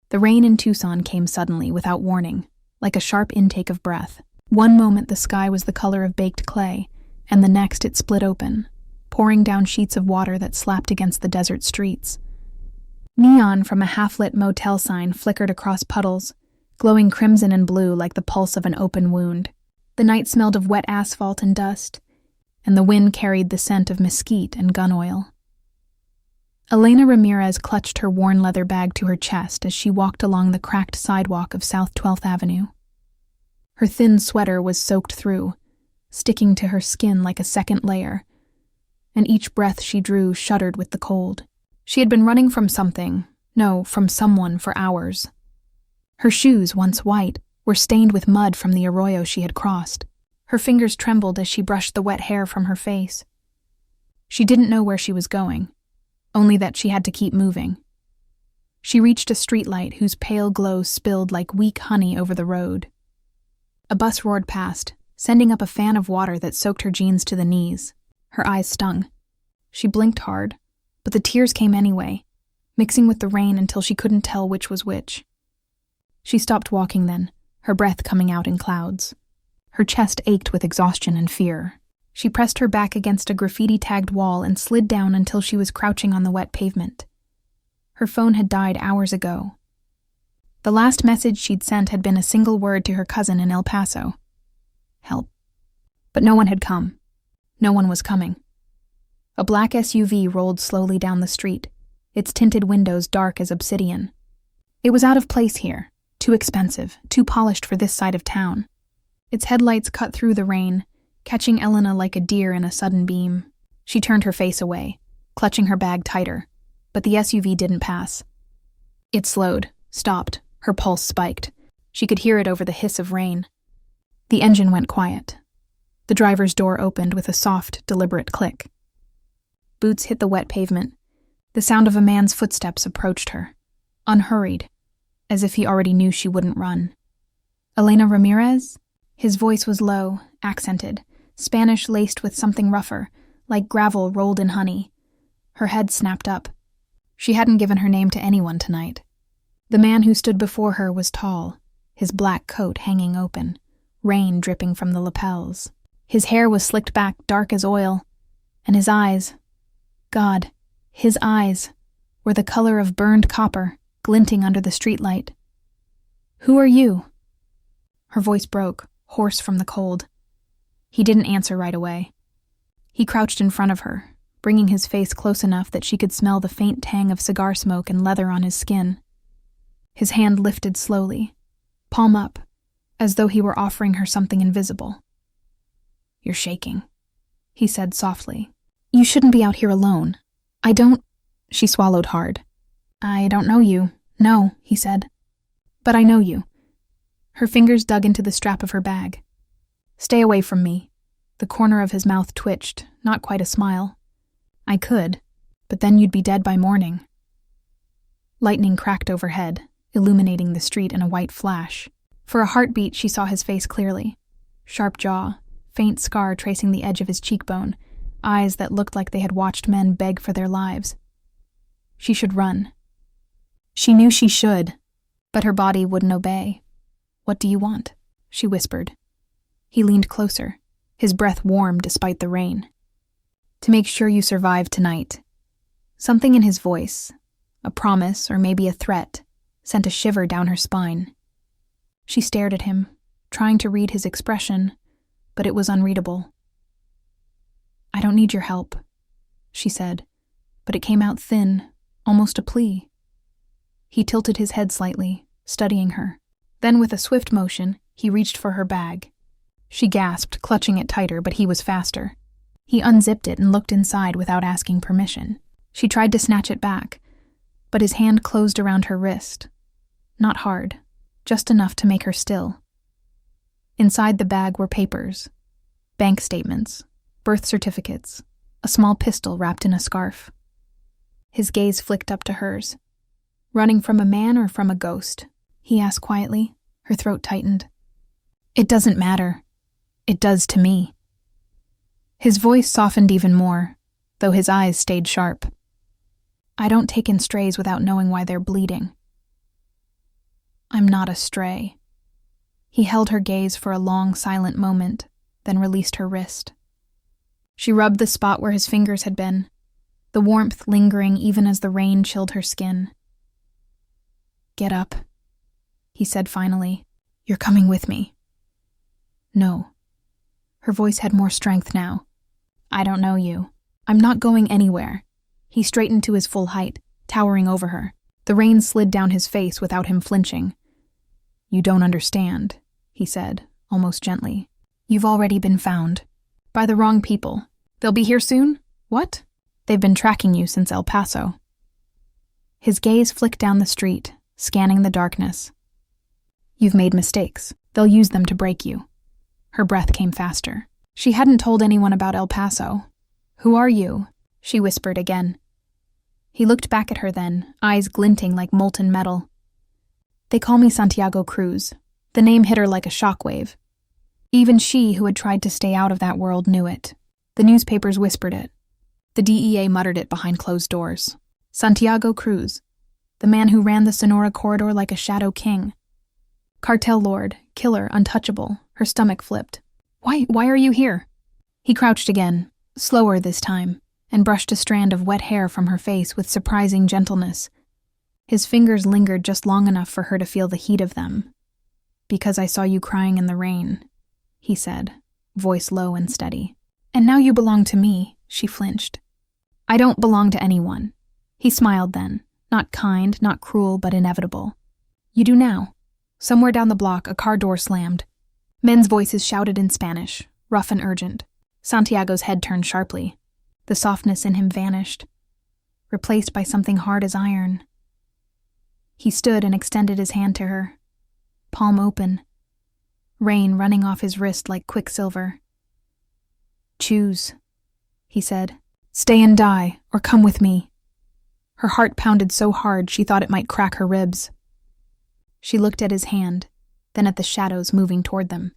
The rain in Tucson came suddenly, without warning, like a sharp intake of breath. One moment the sky was the color of baked clay, and the next it split open, pouring down sheets of water that slapped against the desert streets. Neon from a half-lit motel sign flickered across puddles, glowing crimson and blue like the pulse of an open wound. The night smelled of wet asphalt and dust, and the wind carried the scent of mesquite and gun oil. Elena Ramirez clutched her worn leather bag to her chest as she walked along the cracked sidewalk of South 12th Avenue. Her thin sweater was soaked through, sticking to her skin like a second layer, and each breath she drew shuddered with the cold. She had been running from something, no, from someone for hours. Her shoes, once white, were stained with mud from the arroyo she had crossed. Her fingers trembled as she brushed the wet hair from her face. She didn't know where she was going, only that she had to keep moving. She reached a streetlight whose pale glow spilled like weak honey over the road. A bus roared past, sending up a fan of water that soaked her jeans to the knees. Her eyes stung. She blinked hard, but the tears came anyway, mixing with the rain until she couldn't tell which was which. She stopped walking then, her breath coming out in clouds. Her chest ached with exhaustion and fear. She pressed her back against a graffiti-tagged wall and slid down until she was crouching on the wet pavement. Her phone had died hours ago. The last message she'd sent had been a single word to her cousin in El Paso. Help. But no one had come. No one was coming. A black SUV rolled slowly down the street, its tinted windows dark as obsidian. It was out of place here, too expensive, too polished for this side of town. Its headlights cut through the rain, catching Elena like a deer in a sudden beam. She turned her face away, clutching her bag tighter, but the SUV didn't pass. It slowed, stopped, her pulse spiked. She could hear it over the hiss of rain. The engine went quiet. The driver's door opened with a soft, deliberate click. Boots hit the wet pavement. The sound of a man's footsteps approached her, unhurried, as if he already knew she wouldn't run. Elena Ramirez? His voice was low, accented, Spanish laced with something rougher, like gravel rolled in honey. Her head snapped up. She hadn't given her name to anyone tonight. The man who stood before her was tall, his black coat hanging open, rain dripping from the lapels. His hair was slicked back dark as oil, and his eyes, God, his eyes, were the color of burned copper, glinting under the streetlight. "Who are you?" Her voice broke, hoarse from the cold. He didn't answer right away. He crouched in front of her, bringing his face close enough that she could smell the faint tang of cigar smoke and leather on his skin. His hand lifted slowly, palm up, as though he were offering her something invisible. "You're shaking," he said softly. "You shouldn't be out here alone. I don't—" She swallowed hard. "I don't know you. No," he said. "But I know you." Her fingers dug into the strap of her bag. "Stay away from me." The corner of his mouth twitched, not quite a smile. "I could, but then you'd be dead by morning." Lightning cracked overhead, illuminating the street in a white flash. For a heartbeat, she saw his face clearly. Sharp jaw, faint scar tracing the edge of his cheekbone, eyes that looked like they had watched men beg for their lives. She should run. She knew she should, but her body wouldn't obey. "What do you want?" she whispered. He leaned closer, his breath warm despite the rain. "To make sure you survive tonight." Something in his voice, a promise or maybe a threat, sent a shiver down her spine. She stared at him, trying to read his expression, but it was unreadable. "I don't need your help," she said, but it came out thin, almost a plea. He tilted his head slightly, studying her. Then with a swift motion, he reached for her bag. She gasped, clutching it tighter, but he was faster. He unzipped it and looked inside without asking permission. She tried to snatch it back, but his hand closed around her wrist. Not hard, just enough to make her still. Inside the bag were papers, bank statements, birth certificates, a small pistol wrapped in a scarf. His gaze flicked up to hers. "Running from a man or from a ghost?" he asked quietly. Her throat tightened. "It doesn't matter. It does to me." His voice softened even more, though his eyes stayed sharp. "I don't take in strays without knowing why they're bleeding." I'm not a stray. He held her gaze for a long, silent moment, then released her wrist. She rubbed the spot where his fingers had been, the warmth lingering even as the rain chilled her skin. Get up, he said finally. You're coming with me. No. Her voice had more strength now. I don't know you. I'm not going anywhere. He straightened to his full height, towering over her. The rain slid down his face without him flinching. You don't understand, he said, almost gently. You've already been found. By the wrong people. They'll be here soon? What? They've been tracking you since El Paso. His gaze flicked down the street, scanning the darkness. You've made mistakes. They'll use them to break you. Her breath came faster. She hadn't told anyone about El Paso. Who are you? She whispered again. He looked back at her then, eyes glinting like molten metal. They call me Santiago Cruz. The name hit her like a shockwave. Even she, who had tried to stay out of that world, knew it. The newspapers whispered it. The DEA muttered it behind closed doors. Santiago Cruz, the man who ran the Sonora corridor like a shadow king. Cartel lord, killer, untouchable. Her stomach flipped. Why are you here? He crouched again, slower this time, and brushed a strand of wet hair from her face with surprising gentleness. His fingers lingered just long enough for her to feel the heat of them. Because I saw you crying in the rain, he said, voice low and steady. And now you belong to me, she flinched. I don't belong to anyone. He smiled then, not kind, not cruel, but inevitable. You do now. Somewhere down the block, a car door slammed. Men's voices shouted in Spanish, rough and urgent. Santiago's head turned sharply. The softness in him vanished, replaced by something hard as iron. He stood and extended his hand to her, palm open, rain running off his wrist like quicksilver. Choose, he said. Stay and die, or come with me. Her heart pounded so hard she thought it might crack her ribs. She looked at his hand, then at the shadows moving toward them.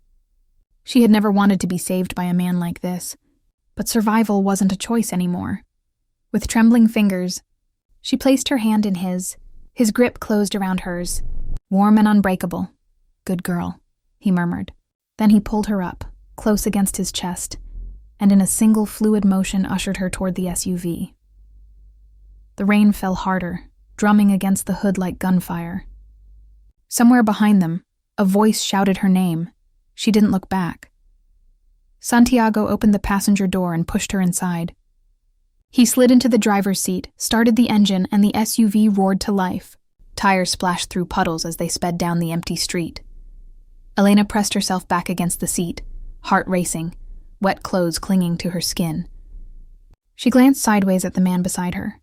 She had never wanted to be saved by a man like this, but survival wasn't a choice anymore. With trembling fingers, she placed her hand in his grip closed around hers, warm and unbreakable. Good girl, he murmured. Then he pulled her up, close against his chest, and in a single fluid motion ushered her toward the SUV. The rain fell harder, drumming against the hood like gunfire. Somewhere behind them, a voice shouted her name. She didn't look back. Santiago opened the passenger door and pushed her inside. He slid into the driver's seat, started the engine, and the SUV roared to life. Tires splashed through puddles as they sped down the empty street. Elena pressed herself back against the seat, heart racing, wet clothes clinging to her skin. She glanced sideways at the man beside her.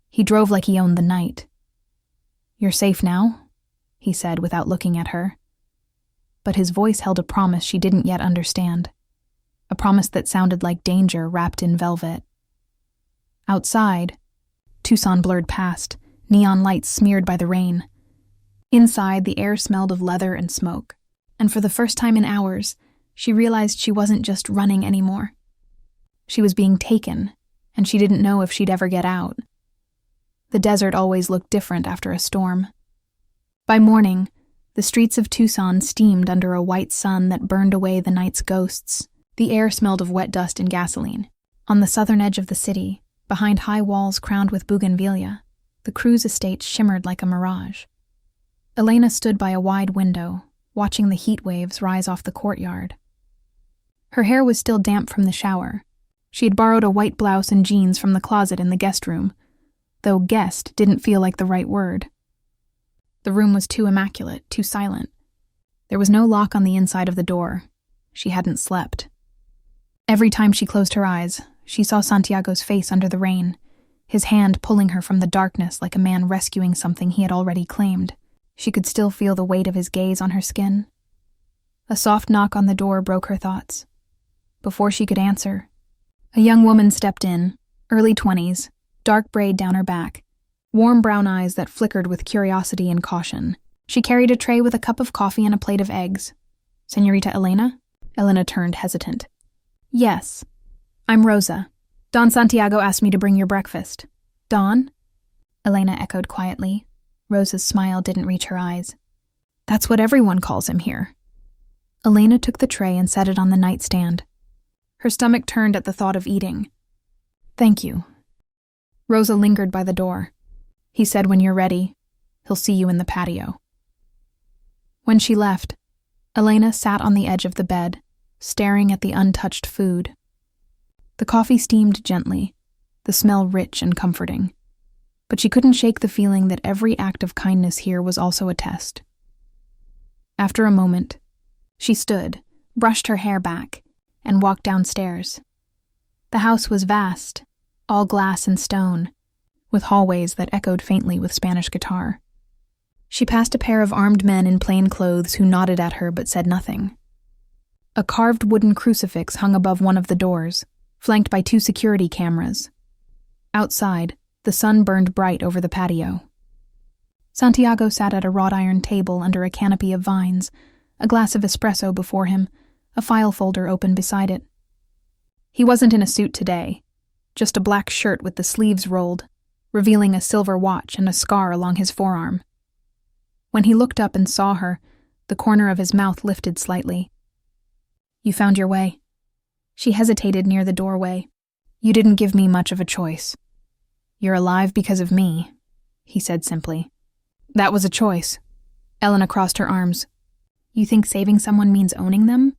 He drove like he owned the night. You're safe now, he said without looking at her. But his voice held a promise she didn't yet understand. A promise that sounded like danger wrapped in velvet. Outside, Tucson blurred past, neon lights smeared by the rain. Inside, the air smelled of leather and smoke. And for the first time in hours, she realized she wasn't just running anymore. She was being taken, and she didn't know if she'd ever get out. The desert always looked different after a storm. By morning, the streets of Tucson steamed under a white sun that burned away the night's ghosts. The air smelled of wet dust and gasoline. On the southern edge of the city, behind high walls crowned with bougainvillea, the Cruz estate shimmered like a mirage. Elena stood by a wide window, watching the heat waves rise off the courtyard. Her hair was still damp from the shower. She had borrowed a white blouse and jeans from the closet in the guest room, though guest didn't feel like the right word. The room was too immaculate, too silent. There was no lock on the inside of the door. She hadn't slept. Every time she closed her eyes, she saw Santiago's face under the rain, his hand pulling her from the darkness like a man rescuing something he had already claimed. She could still feel the weight of his gaze on her skin. A soft knock on the door broke her thoughts. Before she could answer, a young woman stepped in, early 20s, dark braid down her back, warm brown eyes that flickered with curiosity and caution. She carried a tray with a cup of coffee and a plate of eggs. Señorita Elena? Elena turned hesitant. Yes. I'm Rosa. Don Santiago asked me to bring your breakfast. Don? Elena echoed quietly. Rosa's smile didn't reach her eyes. That's what everyone calls him here. Elena took the tray and set it on the nightstand. Her stomach turned at the thought of eating. Thank you. Rosa lingered by the door. He said when you're ready, he'll see you in the patio. When she left, Elena sat on the edge of the bed, staring at the untouched food. The coffee steamed gently, the smell rich and comforting. But she couldn't shake the feeling that every act of kindness here was also a test. After a moment, she stood, brushed her hair back, and walked downstairs. The house was vast, all glass and stone, with hallways that echoed faintly with Spanish guitar. She passed a pair of armed men in plain clothes who nodded at her but said nothing. A carved wooden crucifix hung above one of the doors, flanked by 2 security cameras. Outside, the sun burned bright over the patio. Santiago sat at a wrought iron table under a canopy of vines, a glass of espresso before him, a file folder open beside it. He wasn't in a suit today, just a black shirt with the sleeves rolled, revealing a silver watch and a scar along his forearm. When he looked up and saw her, the corner of his mouth lifted slightly. You found your way. She hesitated near the doorway. You didn't give me much of a choice. You're alive because of me, he said simply. That was a choice. Elena crossed her arms. You think saving someone means owning them?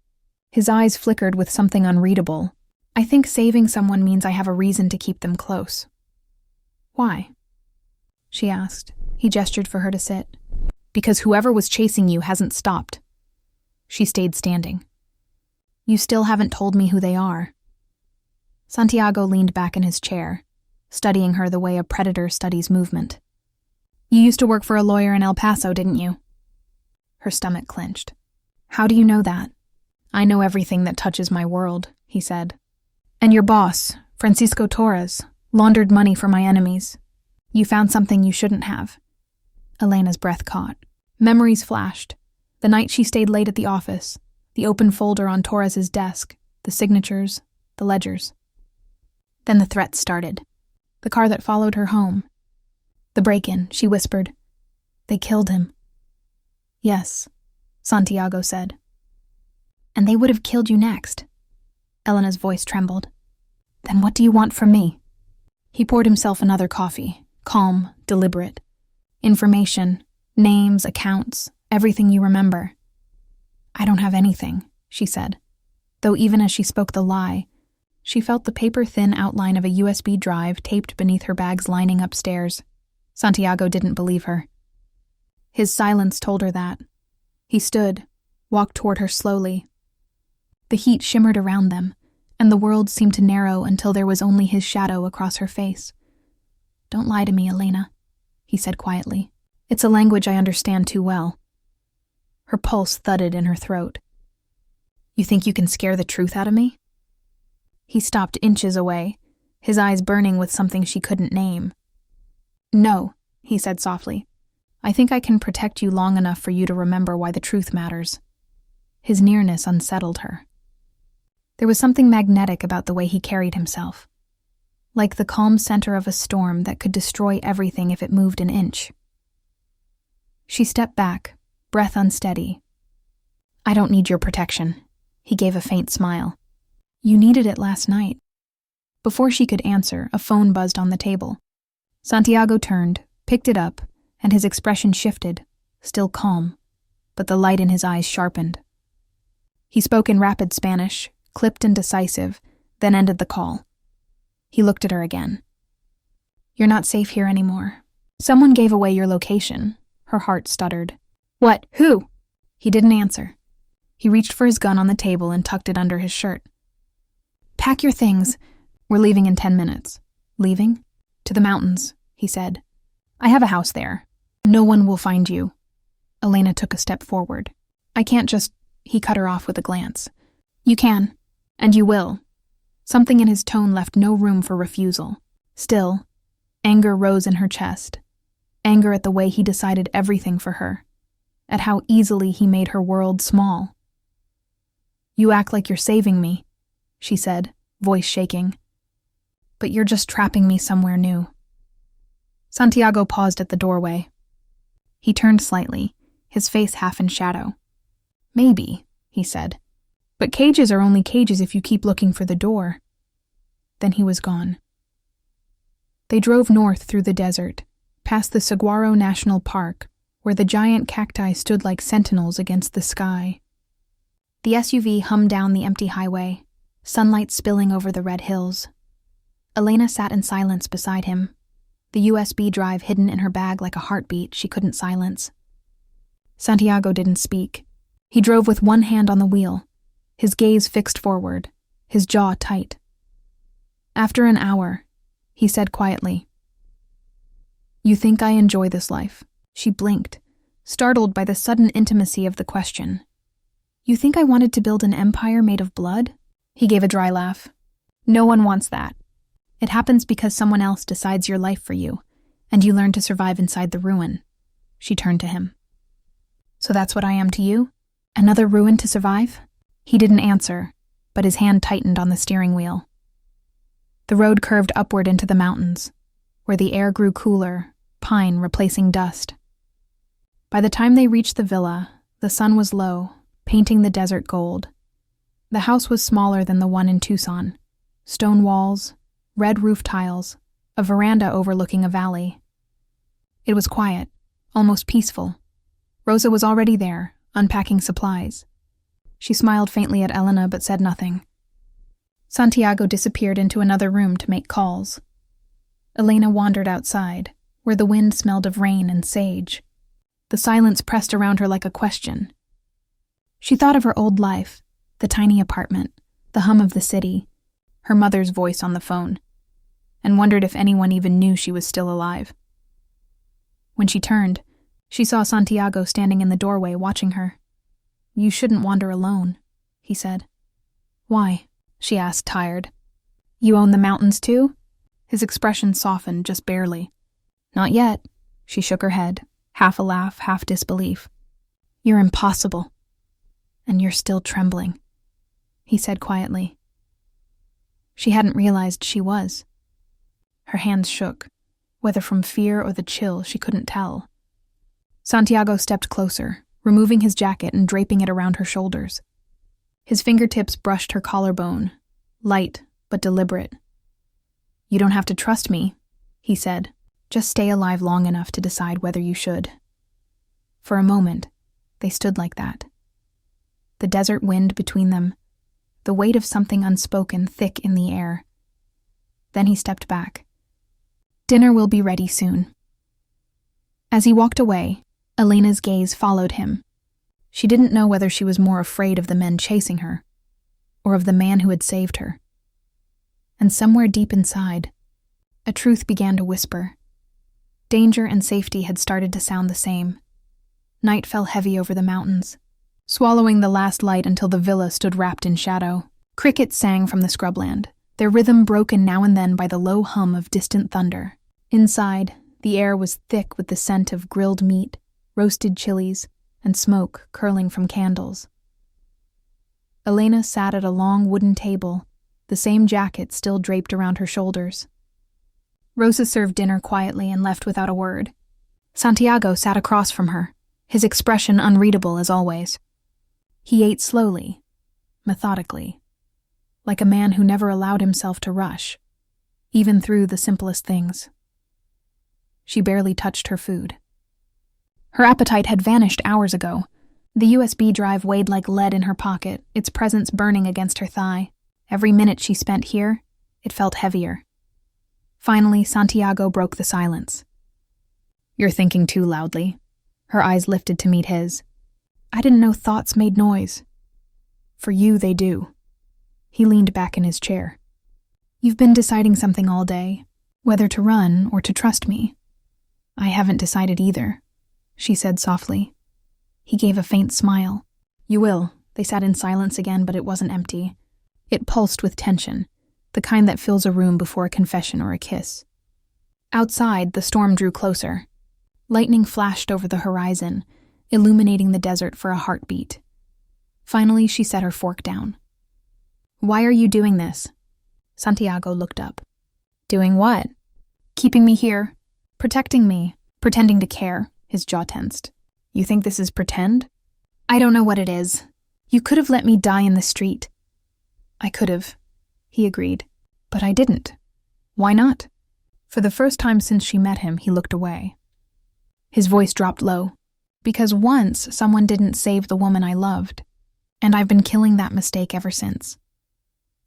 His eyes flickered with something unreadable. I think saving someone means I have a reason to keep them close. Why? She asked. He gestured for her to sit. Because whoever was chasing you hasn't stopped. She stayed standing. You still haven't told me who they are. Santiago leaned back in his chair, studying her the way a predator studies movement. You used to work for a lawyer in El Paso, didn't you? Her stomach clenched. How do you know that? I know everything that touches my world, he said. And your boss, Francisco Torres, laundered money for my enemies. You found something you shouldn't have. Elena's breath caught. Memories flashed. The night she stayed late at the office, the open folder on Torres's desk, the signatures, the ledgers. Then the threats started. The car that followed her home. The break-in, she whispered. They killed him. Yes, Santiago said. And they would have killed you next. Elena's voice trembled. Then what do you want from me? He poured himself another coffee, calm, deliberate. Information, names, accounts, everything you remember. I don't have anything, she said, though even as she spoke the lie, she felt the paper-thin outline of a USB drive taped beneath her bag's lining upstairs. Santiago didn't believe her. His silence told her that. He stood, walked toward her slowly. The heat shimmered around them, and the world seemed to narrow until there was only his shadow across her face. Don't lie to me, Elena, he said quietly. It's a language I understand too well. Her pulse thudded in her throat. You think you can scare the truth out of me? He stopped inches away, his eyes burning with something she couldn't name. No, he said softly. I think I can protect you long enough for you to remember why the truth matters. His nearness unsettled her. There was something magnetic about the way he carried himself, like the calm center of a storm that could destroy everything if it moved an inch. She stepped back, breath unsteady. I don't need your protection, he gave a faint smile. You needed it last night. Before she could answer, a phone buzzed on the table. Santiago turned, picked it up, and his expression shifted, still calm, but the light in his eyes sharpened. He spoke in rapid Spanish, clipped and decisive, then ended the call. He looked at her again. You're not safe here anymore. Someone gave away your location. Her heart stuttered. What? Who? He didn't answer. He reached for his gun on the table and tucked it under his shirt. Pack your things. We're leaving in 10 minutes. Leaving? To the mountains, he said. I have a house there. No one will find you. Elena took a step forward. I can't just... He cut her off with a glance. You can. And you will. Something in his tone left no room for refusal. Still, anger rose in her chest. Anger at the way he decided everything for her. At how easily he made her world small. You act like you're saving me, she said, voice shaking. But you're just trapping me somewhere new. Santiago paused at the doorway. He turned slightly, his face half in shadow. "Maybe," he said. "But cages are only cages if you keep looking for the door." Then he was gone. They drove north through the desert, past the Saguaro National Park, where the giant cacti stood like sentinels against the sky. The SUV hummed down the empty highway, sunlight spilling over the red hills. Elena sat in silence beside him, the USB drive hidden in her bag like a heartbeat she couldn't silence. Santiago didn't speak. He drove with one hand on the wheel, his gaze fixed forward, his jaw tight. After an hour, he said quietly, "You think I enjoy this life?" She blinked, startled by the sudden intimacy of the question. "You think I wanted to build an empire made of blood?" He gave a dry laugh. "No one wants that. It happens because someone else decides your life for you, and you learn to survive inside the ruin." She turned to him. "So that's what I am to you? Another ruin to survive?" He didn't answer, but his hand tightened on the steering wheel. The road curved upward into the mountains, where the air grew cooler, pine replacing dust. By the time they reached the villa, the sun was low, painting the desert gold. The house was smaller than the one in Tucson. Stone walls, red roof tiles, a veranda overlooking a valley. It was quiet, almost peaceful. Rosa was already there, unpacking supplies. She smiled faintly at Elena but said nothing. Santiago disappeared into another room to make calls. Elena wandered outside, where the wind smelled of rain and sage. The silence pressed around her like a question. She thought of her old life, the tiny apartment, the hum of the city, her mother's voice on the phone, and wondered if anyone even knew she was still alive. When she turned, she saw Santiago standing in the doorway watching her. "You shouldn't wander alone," he said. "Why?" she asked, tired. "You own the mountains too?" His expression softened just barely. "Not yet." She shook her head, half a laugh, half disbelief. "You're impossible. And you're still trembling," he said quietly. She hadn't realized she was. Her hands shook, whether from fear or the chill she couldn't tell. Santiago stepped closer, removing his jacket and draping it around her shoulders. His fingertips brushed her collarbone, light but deliberate. "You don't have to trust me," he said. "Just stay alive long enough to decide whether you should." For a moment, they stood like that. The desert wind between them, the weight of something unspoken thick in the air. Then he stepped back. "Dinner will be ready soon." As he walked away, Elena's gaze followed him. She didn't know whether she was more afraid of the men chasing her, or of the man who had saved her. And somewhere deep inside, a truth began to whisper. Danger and safety had started to sound the same. Night fell heavy over the mountains, swallowing the last light until the villa stood wrapped in shadow. Crickets sang from the scrubland, their rhythm broken now and then by the low hum of distant thunder. Inside, the air was thick with the scent of grilled meat, roasted chilies, and smoke curling from candles. Elena sat at a long wooden table, the same jacket still draped around her shoulders. Rosa served dinner quietly and left without a word. Santiago sat across from her, his expression unreadable as always. He ate slowly, methodically, like a man who never allowed himself to rush, even through the simplest things. She barely touched her food. Her appetite had vanished hours ago. The USB drive weighed like lead in her pocket, its presence burning against her thigh. Every minute she spent here, it felt heavier. Finally, Santiago broke the silence. "You're thinking too loudly." Her eyes lifted to meet his. "I didn't know thoughts made noise." "For you, they do." He leaned back in his chair. "You've been deciding something all day, whether to run or to trust me." "I haven't decided either," she said softly. He gave a faint smile. "You will." They sat in silence again, but it wasn't empty. It pulsed with tension, the kind that fills a room before a confession or a kiss. Outside, the storm drew closer. Lightning flashed over the horizon, illuminating the desert for a heartbeat. Finally, she set her fork down. "Why are you doing this?" Santiago looked up. "Doing what?" "Keeping me here, protecting me, pretending to care." His jaw tensed. You think this is pretend? I don't know what it is. You could have let me die in the street. I could have, he agreed. But I didn't. Why not? For the first time since she met him, he looked away. His voice dropped low. Because once someone didn't save the woman I loved, and I've been killing that mistake ever since.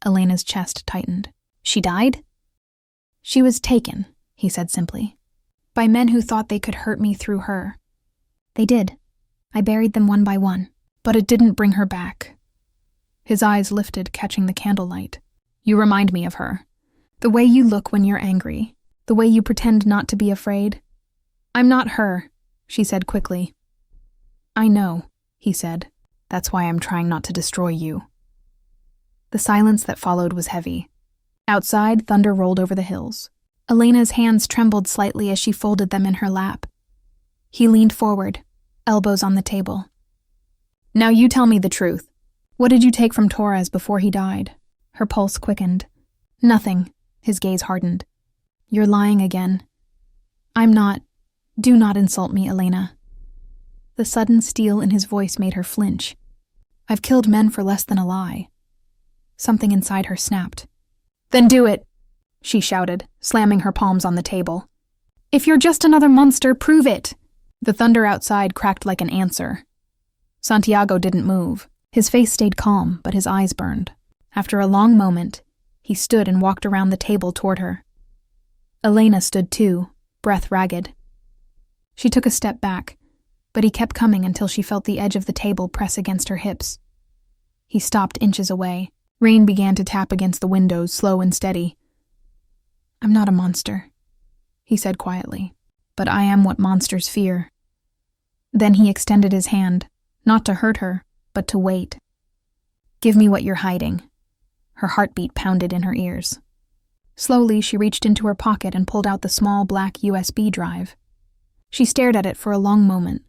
Elena's chest tightened. She died? She was taken, he said simply, by men who thought they could hurt me through her. They did. I buried them one by one, but it didn't bring her back. His eyes lifted, catching the candlelight. You remind me of her. The way you look when you're angry, the way you pretend not to be afraid. I'm not her, she said quickly. I know, he said. That's why I'm trying not to destroy you. The silence that followed was heavy. Outside, thunder rolled over the hills. Elena's hands trembled slightly as she folded them in her lap. He leaned forward, elbows on the table. Now you tell me the truth. What did you take from Torres before he died? Her pulse quickened. Nothing. His gaze hardened. You're lying again. I'm not. Do not insult me, Elena. The sudden steel in his voice made her flinch. I've killed men for less than a lie. Something inside her snapped. Then do it, she shouted, slamming her palms on the table. If you're just another monster, prove it. The thunder outside cracked like an answer. Santiago didn't move. His face stayed calm, but his eyes burned. After a long moment, he stood and walked around the table toward her. Elena stood too, breath ragged. She took a step back, but he kept coming until she felt the edge of the table press against her hips. He stopped inches away. Rain began to tap against the windows, slow and steady. I'm not a monster, he said quietly, but I am what monsters fear. Then he extended his hand, not to hurt her, but to wait. Give me what you're hiding. Her heartbeat pounded in her ears. Slowly, she reached into her pocket and pulled out the small black USB drive. She stared at it for a long moment,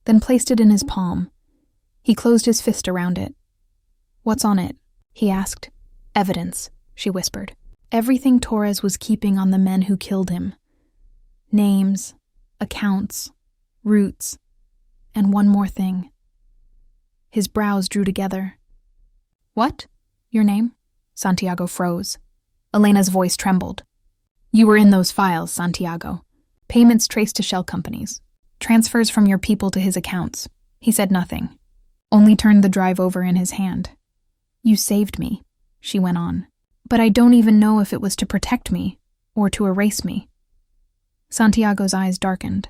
then placed it in his palm. He closed his fist around it. What's on it? He asked. Evidence, she whispered. Everything Torres was keeping on the men who killed him. Names, accounts, routes, and one more thing. His brows drew together. What? Your name? Santiago froze. Elena's voice trembled. You were in those files, Santiago. Payments traced to shell companies. Transfers from your people to his accounts. He said nothing, only turned the drive over in his hand. You saved me, she went on, but I don't even know if it was to protect me or to erase me. Santiago's eyes darkened.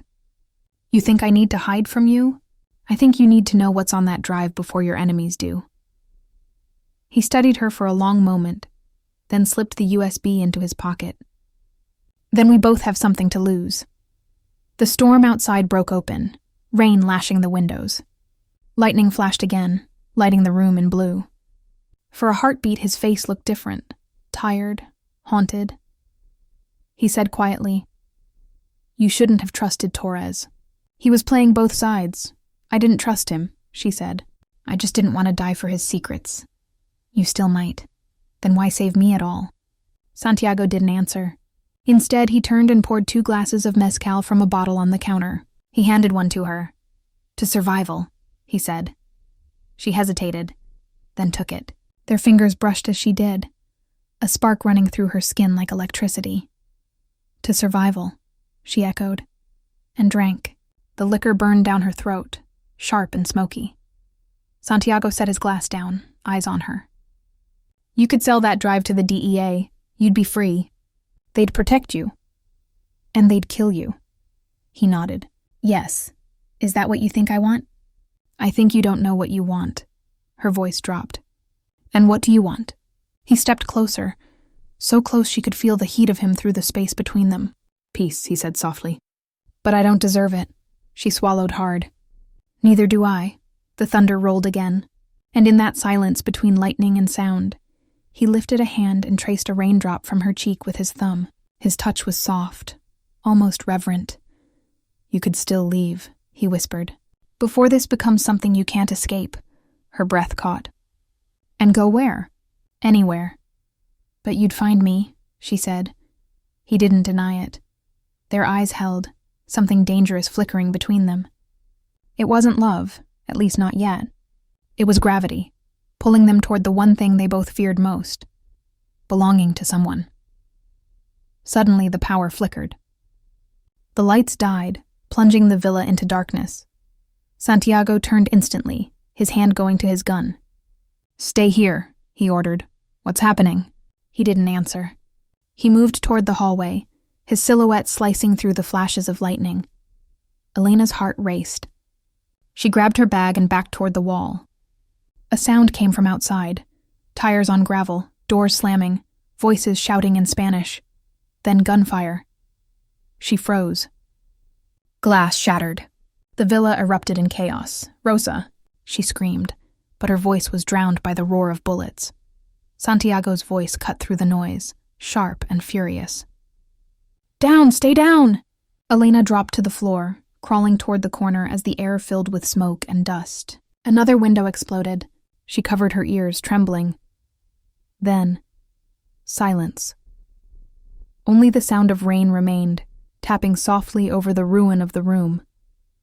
You think I need to hide from you? I think you need to know what's on that drive before your enemies do. He studied her for a long moment, then slipped the USB into his pocket. Then we both have something to lose. The storm outside broke open, rain lashing the windows. Lightning flashed again, lighting the room in blue. For a heartbeat, his face looked different, tired, haunted. He said quietly, You shouldn't have trusted Torres. He was playing both sides. I didn't trust him, she said. I just didn't want to die for his secrets. You still might. Then why save me at all? Santiago didn't answer. Instead, he turned and poured 2 glasses of mezcal from a bottle on the counter. He handed one to her. To survival, he said. She hesitated, then took it. Their fingers brushed as she did, a spark running through her skin like electricity. To survival, she echoed, and drank. The liquor burned down her throat, sharp and smoky. Santiago set his glass down, eyes on her. You could sell that drive to the DEA. You'd be free. They'd protect you. And they'd kill you. He nodded. Yes. Is that what you think I want? I think you don't know what you want. Her voice dropped. And what do you want? He stepped closer, so close she could feel the heat of him through the space between them. Peace, he said softly. But I don't deserve it. She swallowed hard. Neither do I. The thunder rolled again, and in that silence between lightning and sound, he lifted a hand and traced a raindrop from her cheek with his thumb. His touch was soft, almost reverent. You could still leave, he whispered. Before this becomes something you can't escape. Her breath caught. And go where? Anywhere. But you'd find me, she said. He didn't deny it. Their eyes held, something dangerous flickering between them. It wasn't love, at least not yet. It was gravity, pulling them toward the one thing they both feared most: belonging to someone. Suddenly, the power flickered. The lights died, plunging the villa into darkness. Santiago turned instantly, his hand going to his gun. "Stay here," he ordered. "What's happening?" He didn't answer. He moved toward the hallway, his silhouette slicing through the flashes of lightning. Elena's heart raced. She grabbed her bag and backed toward the wall. A sound came from outside. Tires on gravel, doors slamming, voices shouting in Spanish. Then gunfire. She froze. Glass shattered. The villa erupted in chaos. "Rosa!" she screamed, but her voice was drowned by the roar of bullets. Santiago's voice cut through the noise, sharp and furious. "Down! Stay down!" Elena dropped to the floor, crawling toward the corner as the air filled with smoke and dust. Another window exploded. She covered her ears, trembling. Then, silence. Only the sound of rain remained, tapping softly over the ruin of the room.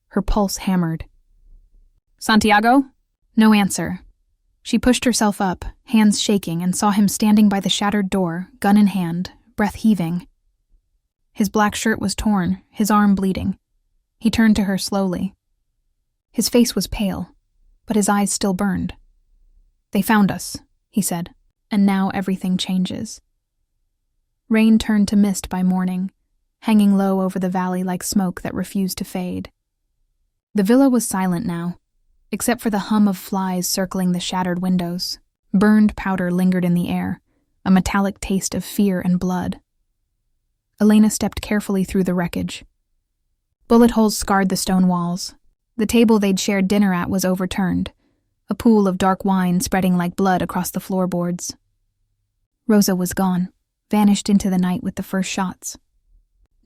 Her pulse hammered. "Santiago?" No answer. She pushed herself up, hands shaking, and saw him standing by the shattered door, gun in hand, breath heaving. His black shirt was torn, his arm bleeding. He turned to her slowly. His face was pale, but his eyes still burned. "They found us," he said, "and now everything changes." Rain turned to mist by morning, hanging low over the valley like smoke that refused to fade. The villa was silent now, except for the hum of flies circling the shattered windows. Burned powder lingered in the air, a metallic taste of fear and blood. Elena stepped carefully through the wreckage. Bullet holes scarred the stone walls. The table they'd shared dinner at was overturned, a pool of dark wine spreading like blood across the floorboards. Rosa was gone, vanished into the night with the first shots.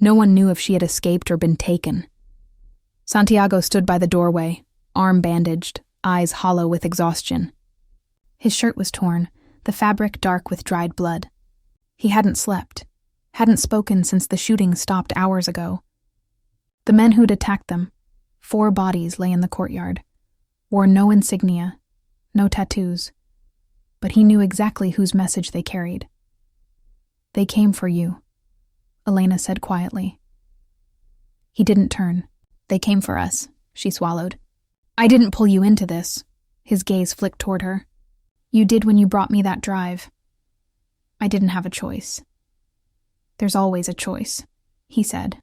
No one knew if she had escaped or been taken. Santiago stood by the doorway, arm bandaged, eyes hollow with exhaustion. His shirt was torn, the fabric dark with dried blood. He hadn't slept, hadn't spoken since the shooting stopped hours ago. The men who'd attacked them, 4 bodies lay in the courtyard, wore no insignia, no tattoos, but he knew exactly whose message they carried. "They came for you," Elena said quietly. He didn't turn. "They came for us," she swallowed. "I didn't pull you into this." His gaze flicked toward her. "You did when you brought me that drive. I didn't have a choice." "There's always a choice," he said.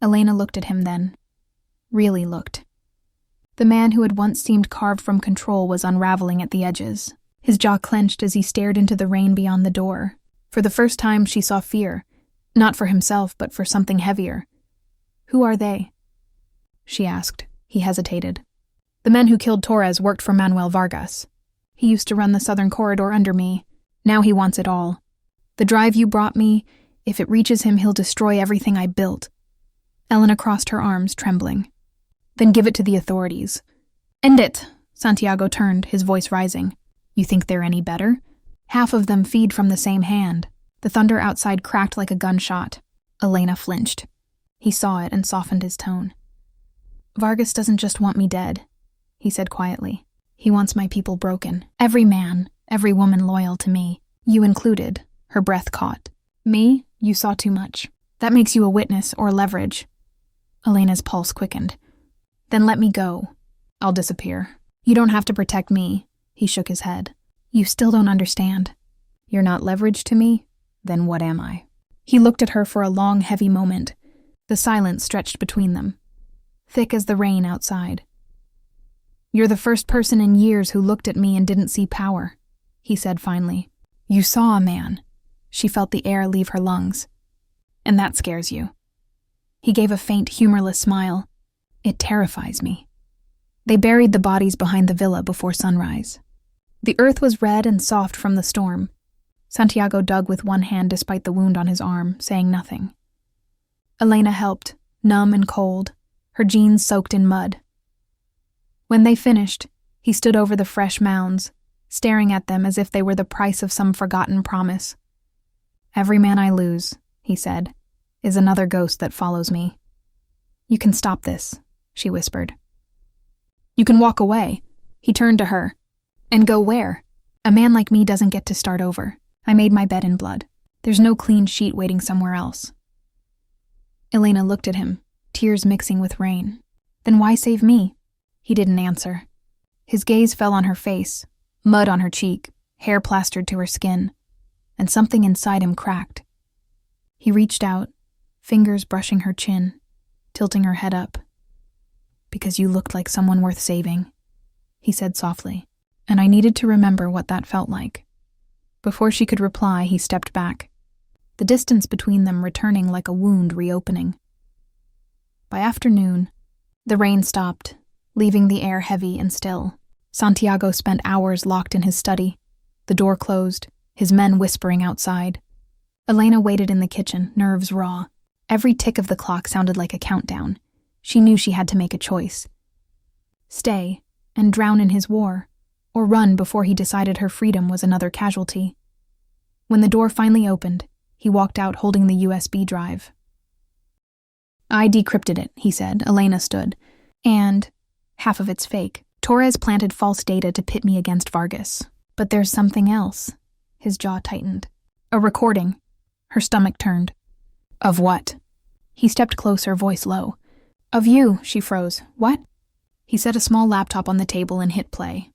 Elena looked at him then. Really looked. The man who had once seemed carved from control was unraveling at the edges. His jaw clenched as he stared into the rain beyond the door. For the first time she saw fear, not for himself but for something heavier. "Who are they?" she asked. He hesitated. "The men who killed Torres worked for Manuel Vargas. He used to run the southern corridor under me. Now he wants it all. The drive you brought me, if it reaches him, he'll destroy everything I built." Elena crossed her arms, trembling. "Then give it to the authorities." "End it!" Santiago turned, his voice rising. "You think they're any better? Half of them feed from the same hand." The thunder outside cracked like a gunshot. Elena flinched. He saw it and softened his tone. "Vargas doesn't just want me dead," he said quietly. "He wants my people broken. Every man, every woman loyal to me. You included." Her breath caught. "Me? You saw too much. That makes you a witness or leverage." Elena's pulse quickened. "Then let me go. I'll disappear. You don't have to protect me." He shook his head. "You still don't understand. You're not leverage to me? Then what am I?" He looked at her for a long, heavy moment. The silence stretched between them, thick as the rain outside. "You're the first person in years who looked at me and didn't see power," he said finally. "You saw a man." She felt the air leave her lungs. "And that scares you." He gave a faint, humorless smile. "It terrifies me." They buried the bodies behind the villa before sunrise. The earth was red and soft from the storm. Santiago dug with one hand despite the wound on his arm, saying nothing. Elena helped, numb and cold, her jeans soaked in mud. When they finished, he stood over the fresh mounds, staring at them as if they were the price of some forgotten promise. "Every man I lose," he said, "is another ghost that follows me." "You can stop this," she whispered. You can walk away. He turned to her. And go where? A man like me doesn't get to start over. I made my bed in blood. There's no clean sheet waiting somewhere else. Elena looked at him, tears mixing with rain. Then why save me? He didn't answer. His gaze fell on her face, mud on her cheek, hair plastered to her skin, and something inside him cracked. He reached out, fingers brushing her chin, tilting her head up. Because you looked like someone worth saving, he said softly, and I needed to remember what that felt like. Before she could reply, he stepped back, the distance between them returning like a wound reopening. By afternoon, the rain stopped, leaving the air heavy and still. Santiago spent hours locked in his study, the door closed, his men whispering outside. Elena waited in the kitchen, nerves raw. Every tick of the clock sounded like a countdown. She knew she had to make a choice. Stay and drown in his war, or run before he decided her freedom was another casualty. When the door finally opened, he walked out holding the USB drive. I decrypted it, he said. Elena stood. And half of it's fake. Torres planted false data to pit me against Vargas. But there's something else. His jaw tightened. A recording. Her stomach turned. Of what? He stepped closer, voice low. Of you, she froze. What? He set a small laptop on the table and hit play.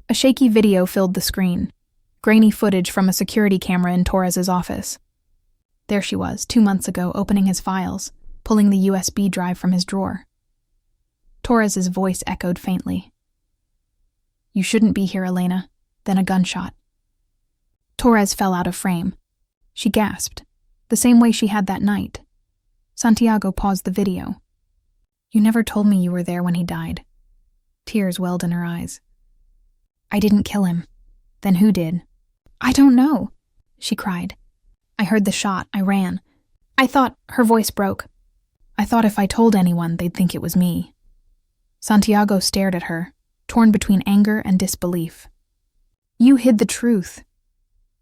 A shaky video filled the screen. Grainy footage from a security camera in Torres's office. There she was, 2 months ago, opening his files, pulling the USB drive from his drawer. Torres's voice echoed faintly. You shouldn't be here, Elena. Then a gunshot. Torres fell out of frame. She gasped, the same way she had that night. Santiago paused the video. You never told me you were there when he died. Tears welled in her eyes. I didn't kill him. Then who did? I don't know, she cried. I heard the shot. I ran. I thought, her voice broke. I thought if I told anyone, they'd think it was me. Santiago stared at her, torn between anger and disbelief. You hid the truth.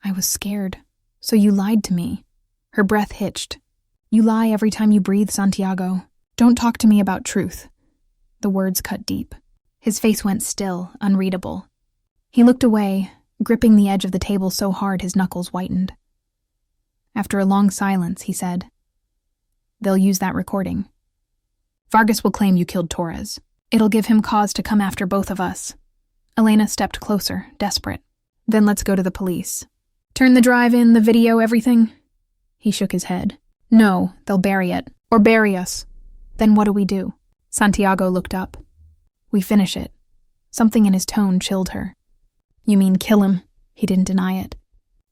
I was scared, so you lied to me. Her breath hitched. You lie every time you breathe, Santiago. Don't talk to me about truth. The words cut deep. His face went still, unreadable. He looked away, gripping the edge of the table so hard his knuckles whitened. After a long silence, he said, They'll use that recording. Vargas will claim you killed Torres. It'll give him cause to come after both of us. Elena stepped closer, desperate. Then let's go to the police. Turn the drive in, the video, everything? He shook his head. No, they'll bury it. Or bury us. Then what do we do? Santiago looked up. We finish it. Something in his tone chilled her. You mean kill him? He didn't deny it.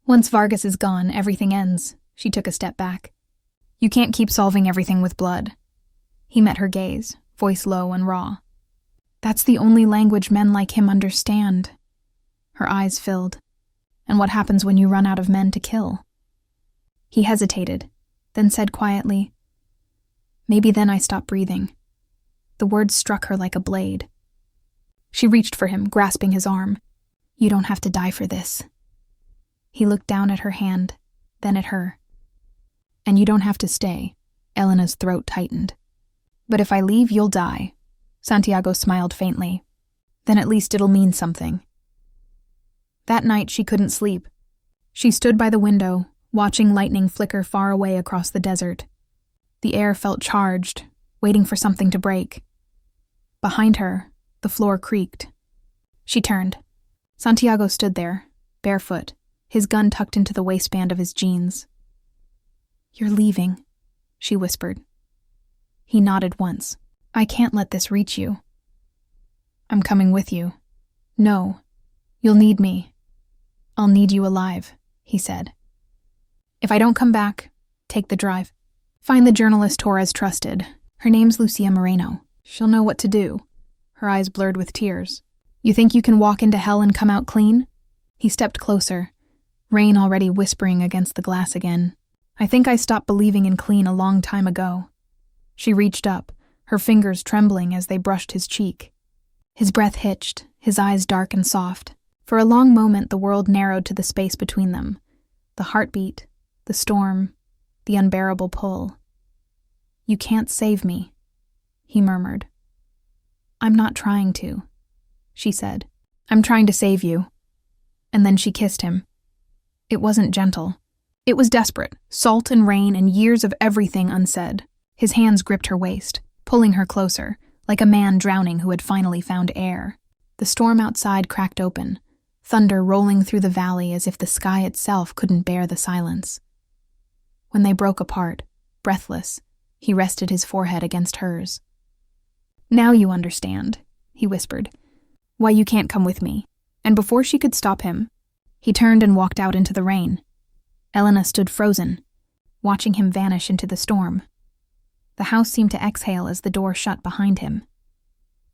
Once Vargas is gone, everything ends. She took a step back. You can't keep solving everything with blood. He met her gaze, voice low and raw. That's the only language men like him understand. Her eyes filled. And what happens when you run out of men to kill? He hesitated, then said quietly, Maybe then I stop breathing. The words struck her like a blade. She reached for him, grasping his arm. You don't have to die for this. He looked down at her hand, then at her. And you don't have to stay. Elena's throat tightened. But if I leave, you'll die. Santiago smiled faintly. Then at least it'll mean something. That night she couldn't sleep. She stood by the window, watching lightning flicker far away across the desert. The air felt charged, waiting for something to break. Behind her, the floor creaked. She turned. Santiago stood there, barefoot, his gun tucked into the waistband of his jeans. You're leaving, she whispered. He nodded once. I can't let this reach you. I'm coming with you. No, you'll need me. I'll need you alive, he said. If I don't come back, take the drive. Find the journalist Torres trusted. Her name's Lucia Moreno. She'll know what to do. Her eyes blurred with tears. You think you can walk into hell and come out clean? He stepped closer, rain already whispering against the glass again. I think I stopped believing in clean a long time ago. She reached up, her fingers trembling as they brushed his cheek. His breath hitched, his eyes dark and soft. For a long moment the world narrowed to the space between them. The heartbeat, the storm, the unbearable pull. You can't save me, he murmured. "I'm not trying to," she said. "I'm trying to save you." And then she kissed him. It wasn't gentle. It was desperate, salt and rain and years of everything unsaid. His hands gripped her waist, pulling her closer, like a man drowning who had finally found air. The storm outside cracked open, thunder rolling through the valley as if the sky itself couldn't bear the silence. When they broke apart, breathless, he rested his forehead against hers. "Now you understand," he whispered, "why you can't come with me." And before she could stop him, he turned and walked out into the rain. Elena stood frozen, watching him vanish into the storm. The house seemed to exhale as the door shut behind him.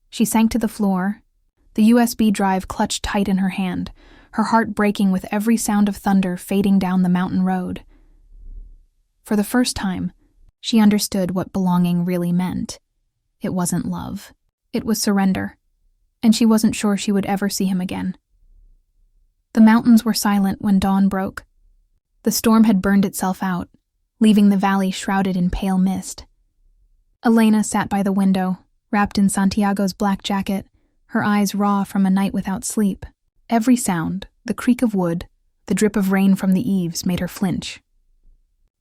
She sank to the floor, the USB drive clutched tight in her hand, her heart breaking with every sound of thunder fading down the mountain road. For the first time, she understood what belonging really meant. It wasn't love. It was surrender, and she wasn't sure she would ever see him again. The mountains were silent when dawn broke. The storm had burned itself out, leaving the valley shrouded in pale mist. Elena sat by the window, wrapped in Santiago's black jacket, her eyes raw from a night without sleep. Every sound, the creak of wood, the drip of rain from the eaves, made her flinch.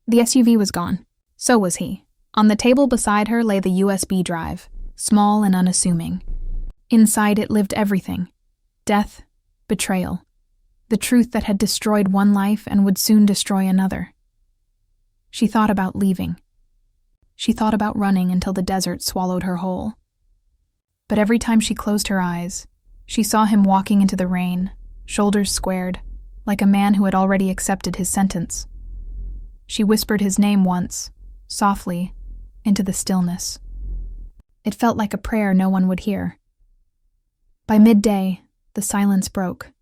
The SUV was gone. So was he. On the table beside her lay the USB drive, small and unassuming. Inside it lived everything: death, betrayal, the truth that had destroyed one life and would soon destroy another. She thought about leaving. She thought about running until the desert swallowed her whole. But every time she closed her eyes, she saw him walking into the rain, shoulders squared, like a man who had already accepted his sentence. She whispered his name once, softly, into the stillness. It felt like a prayer no one would hear. By midday, the silence broke.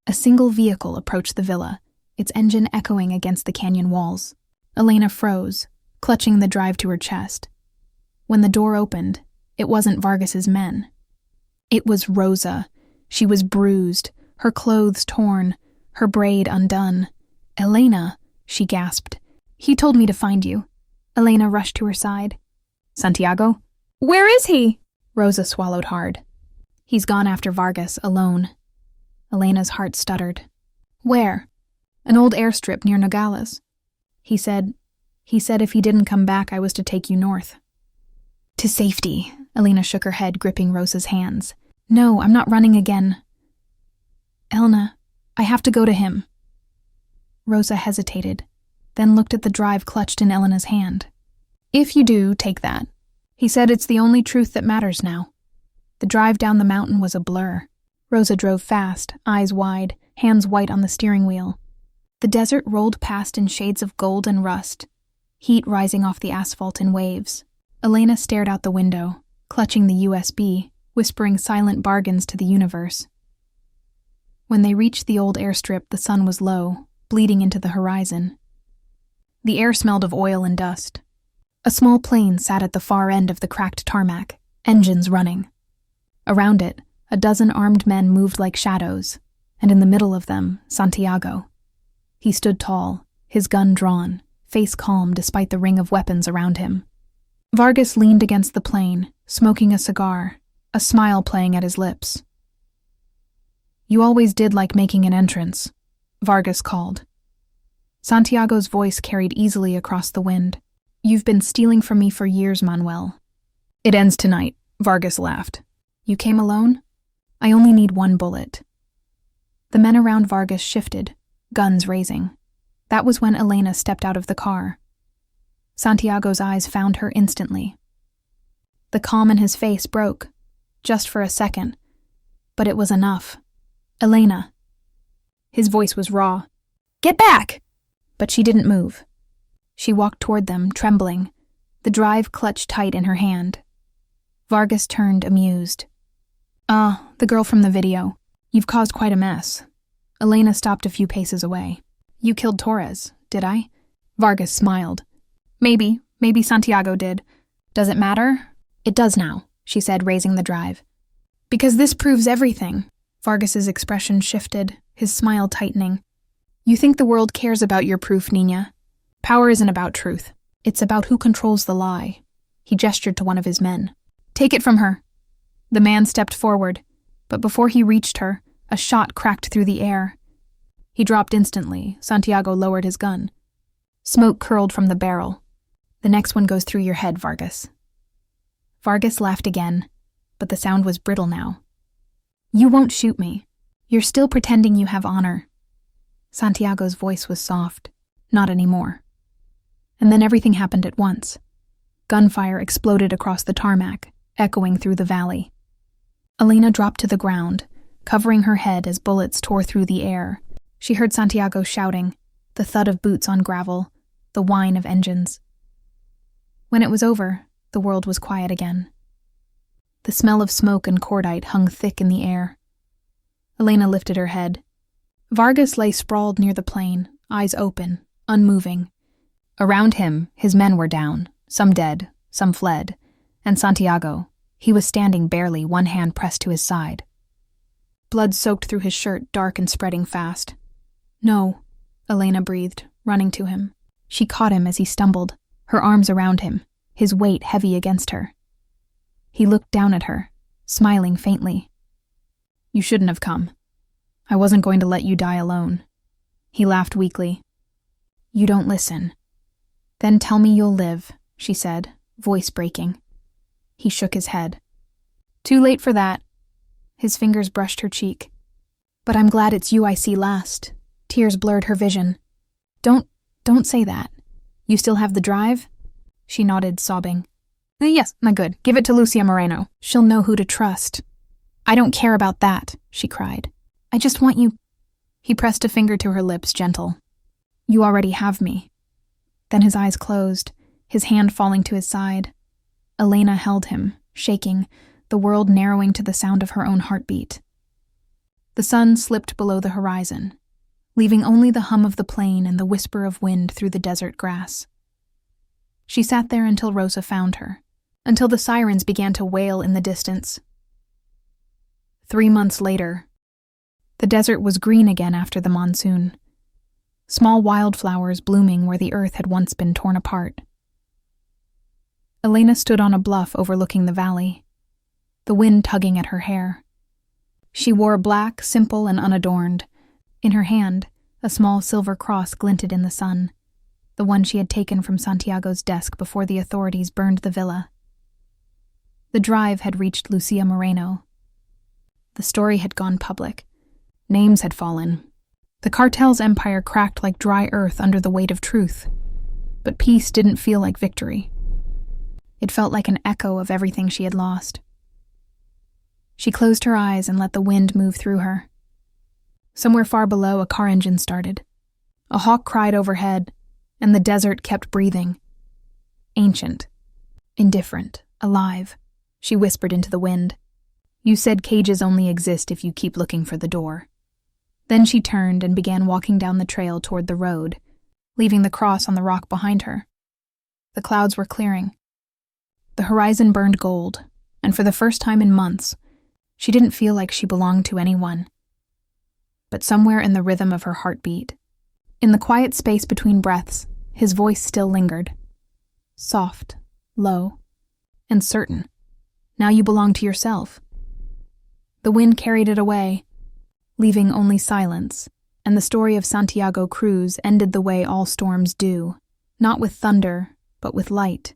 A single vehicle approached the villa, its engine echoing against the canyon walls. Elena froze, clutching the drive to her chest. When the door opened, it wasn't Vargas's men. It was Rosa. She was bruised, her clothes torn, her braid undone. "Elena," she gasped. "He told me to find you." Elena rushed to her side. "Santiago?" "Where is he?" Rosa swallowed hard. "He's gone after Vargas, alone." Elena's heart stuttered. "Where?" "An old airstrip near Nogales. He said if he didn't come back, I was to take you north." "To safety." Elena shook her head, gripping Rosa's hands. "No, I'm not running again." "Elena, I have to go to him." Rosa hesitated, then looked at the drive clutched in Elena's hand. "If you do, take that. He said it's the only truth that matters now." The drive down the mountain was a blur. Rosa drove fast, eyes wide, hands white on the steering wheel. The desert rolled past in shades of gold and rust, heat rising off the asphalt in waves. Elena stared out the window, clutching the USB, whispering silent bargains to the universe. When they reached the old airstrip, the sun was low, bleeding into the horizon. The air smelled of oil and dust. A small plane sat at the far end of the cracked tarmac, engines running. Around it, a dozen armed men moved like shadows, and in the middle of them, Santiago. He stood tall, his gun drawn, face calm despite the ring of weapons around him. Vargas leaned against the plane, smoking a cigar, a smile playing at his lips. "You always did like making an entrance," Vargas called. Santiago's voice carried easily across the wind. "You've been stealing from me for years, Manuel." "It ends tonight," Vargas laughed. "You came alone? I only need one bullet." The men around Vargas shifted, guns raising. That was when Elena stepped out of the car. Santiago's eyes found her instantly. The calm in his face broke, just for a second, but it was enough. "Elena." His voice was raw. "Get back!" But she didn't move. She walked toward them, trembling, the drive clutched tight in her hand. Vargas turned, amused. The girl from the video. You've caused quite a mess." Elena stopped a few paces away. "You killed Torres, did I?" Vargas smiled. Maybe Santiago did. Does it matter?" "It does now," she said, raising the drive. "Because this proves everything." Vargas's expression shifted, his smile tightening. "You think the world cares about your proof, Nina. Power isn't about truth. It's about who controls the lie." He gestured to one of his men. "Take it from her." The man stepped forward, but before he reached her, a shot cracked through the air. He dropped instantly. Santiago lowered his gun. Smoke curled from the barrel. "The next one goes through your head, Vargas." Vargas laughed again, but the sound was brittle now. "You won't shoot me. You're still pretending you have honor." Santiago's voice was soft. "Not anymore." And then everything happened at once. Gunfire exploded across the tarmac, echoing through the valley. Elena dropped to the ground, covering her head as bullets tore through the air. She heard Santiago shouting, the thud of boots on gravel, the whine of engines. When it was over, the world was quiet again. The smell of smoke and cordite hung thick in the air. Elena lifted her head. Vargas lay sprawled near the plane, eyes open, unmoving. Around him, his men were down, some dead, some fled, and Santiago, he was standing barely, one hand pressed to his side. Blood soaked through his shirt, dark and spreading fast. "No," Elena breathed, running to him. She caught him as he stumbled, her arms around him, his weight heavy against her. He looked down at her, smiling faintly. "You shouldn't have come. I wasn't going to let you die alone." He laughed weakly. "You don't listen." "Then tell me you'll live," she said, voice breaking. He shook his head. "Too late for that." His fingers brushed her cheek. "But I'm glad it's you I see last." Tears blurred her vision. Don't say that. You still have the drive?" She nodded, sobbing. "Yes, not good. Give it to Lucia Moreno. She'll know who to trust." "I don't care about that," she cried. "I just want you." He pressed a finger to her lips, gentle. "You already have me." Then his eyes closed, his hand falling to his side. Elena held him, shaking, the world narrowing to the sound of her own heartbeat. The sun slipped below the horizon, leaving only the hum of the plane and the whisper of wind through the desert grass. She sat there until Rosa found her, until the sirens began to wail in the distance. 3 months later, the desert was green again after the monsoon, small wildflowers blooming where the earth had once been torn apart. Elena stood on a bluff overlooking the valley, the wind tugging at her hair. She wore black, simple and unadorned. In her hand, a small silver cross glinted in the sun, the one she had taken from Santiago's desk before the authorities burned the villa. The drive had reached Lucia Moreno. The story had gone public. Names had fallen. The cartel's empire cracked like dry earth under the weight of truth. But peace didn't feel like victory. It felt like an echo of everything she had lost. She closed her eyes and let the wind move through her. Somewhere far below, a car engine started. A hawk cried overhead, and the desert kept breathing. Ancient, indifferent, alive, she whispered into the wind. "You said cages only exist if you keep looking for the door." Then she turned and began walking down the trail toward the road, leaving the cross on the rock behind her. The clouds were clearing. The horizon burned gold, and for the first time in months, she didn't feel like she belonged to anyone. But somewhere in the rhythm of her heartbeat, in the quiet space between breaths, his voice still lingered. Soft, low, and certain. Now you belong to yourself. The wind carried it away, leaving only silence, and the story of Santiago Cruz ended the way all storms do, not with thunder, but with light.